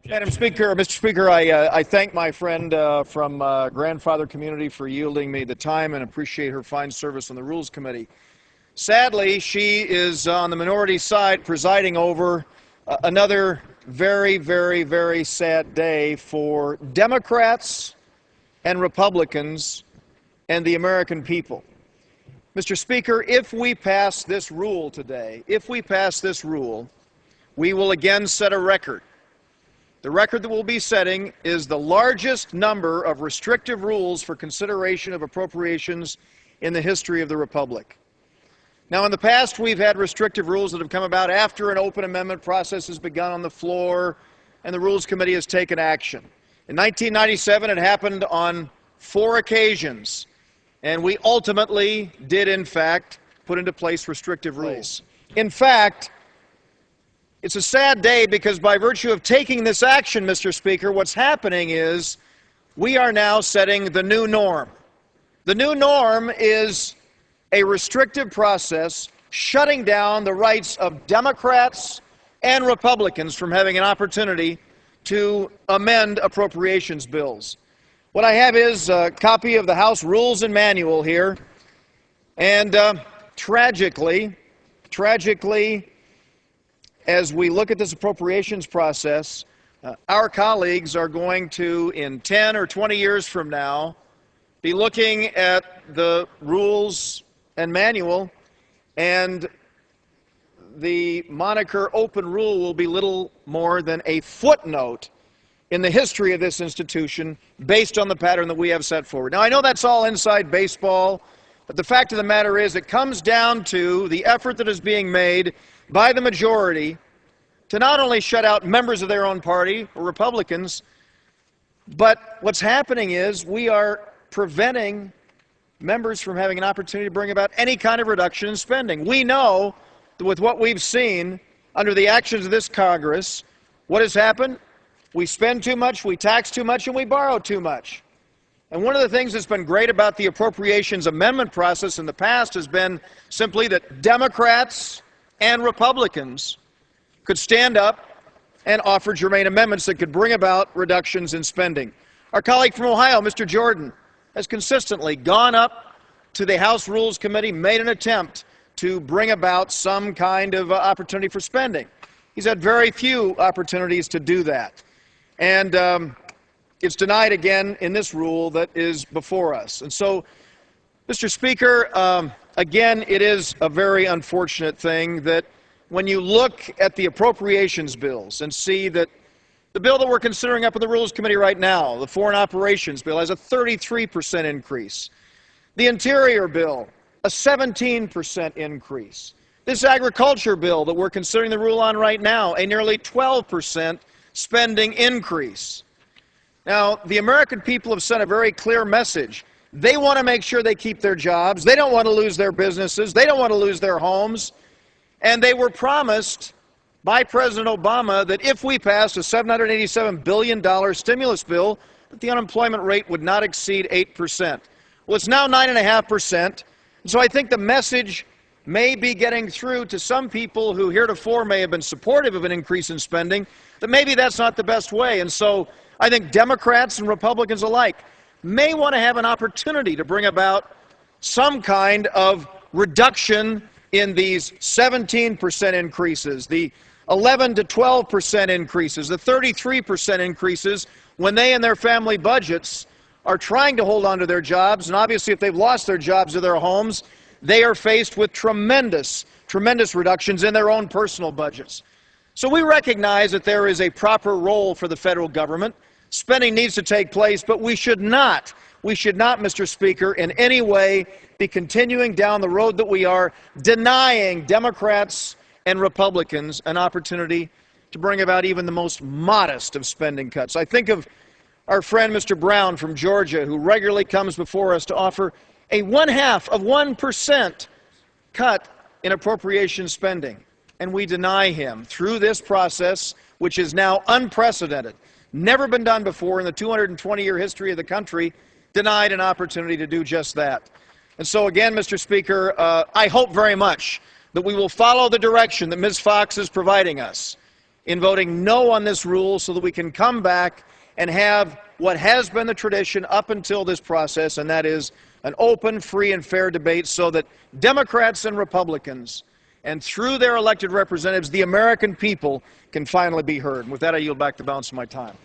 Mr. Speaker, I thank my friend from Grandfather Community for yielding me the time and appreciate her fine service on the Rules Committee. Sadly, she is on the minority side presiding over another very, very, very sad day for Democrats and Republicans and the American people. Mr. Speaker, if we pass this rule today, we will again set a record. The record that we'll be setting is the largest number of restrictive rules for consideration of appropriations in the history of the Republic. Now, in the past, we've had restrictive rules that have come about after an open amendment process has begun on the floor and the Rules Committee has taken action. In 1997, it happened on 4 occasions, and we ultimately did, in fact, put into place restrictive rules. In fact, it's a sad day because by virtue of taking this action, Mr. Speaker, what's happening is we are now setting the new norm. The new norm is a restrictive process shutting down the rights of Democrats and Republicans from having an opportunity to amend appropriations bills. What I have is a copy of the House Rules and Manual here, and tragically, as we look at this appropriations process, our colleagues are going to, in 10 or 20 years from now, be looking at the rules and manual, and the moniker open rule will be little more than a footnote in the history of this institution based on the pattern that we have set forward. Now, I know that's all inside baseball, but the fact of the matter is it comes down to the effort that is being made by the majority to not only shut out members of their own party, or Republicans, but what's happening is we are preventing members from having an opportunity to bring about any kind of reduction in spending. We know that with what we've seen under the actions of this Congress, what has happened? We spend too much, we tax too much, and we borrow too much. And one of the things that's been great about the appropriations amendment process in the past has been simply that Democrats and Republicans could stand up and offer germane amendments that could bring about reductions in spending. Our colleague from Ohio, Mr. Jordan, has consistently gone up to the House Rules Committee, made an attempt to bring about some kind of opportunity for spending. He's had very few opportunities to do that. And it's denied again in this rule that is before us. And so, Mr. Speaker, again, it is a very unfortunate thing that when you look at the appropriations bills and see that the bill that we're considering up in the Rules Committee right now, the Foreign Operations Bill, has a 33% increase. The Interior Bill, a 17% increase. This Agriculture Bill that we're considering the rule on right now, a nearly 12% spending increase. Now, the American people have sent a very clear message. They want to make sure they keep their jobs. They don't want to lose their businesses. They don't want to lose their homes. And they were promised by President Obama that if we passed a $787 billion stimulus bill, that the unemployment rate would not exceed 8%. Well, it's now 9.5%. And so I think the message may be getting through to some people who heretofore may have been supportive of an increase in spending, that maybe that's not the best way. And so I think Democrats and Republicans alike may want to have an opportunity to bring about some kind of reduction in these 17% increases, the 11 to 12% increases, the 33% increases when they and their family budgets are trying to hold on to their jobs. And obviously, if they've lost their jobs or their homes, they are faced with tremendous reductions in their own personal budgets. So we recognize that there is a proper role for the federal government. Spending needs to take place, but we should not, Mr. Speaker, in any way be continuing down the road that we are, denying Democrats and Republicans an opportunity to bring about even the most modest of spending cuts. I think of our friend Mr. Brown from Georgia, who regularly comes before us to offer a 0.5% cut in appropriation spending. And we deny him through this process, which is now unprecedented, never been done before in the 220-year history of the country, denied an opportunity to do just that. And so again, Mr. Speaker, I hope very much that we will follow the direction that Ms. Fox is providing us in voting no on this rule so that we can come back and have what has been the tradition up until this process, and that is an open, free, and fair debate so that Democrats and Republicans, and through their elected representatives, the American people, can finally be heard. And with that, I yield back the balance of my time.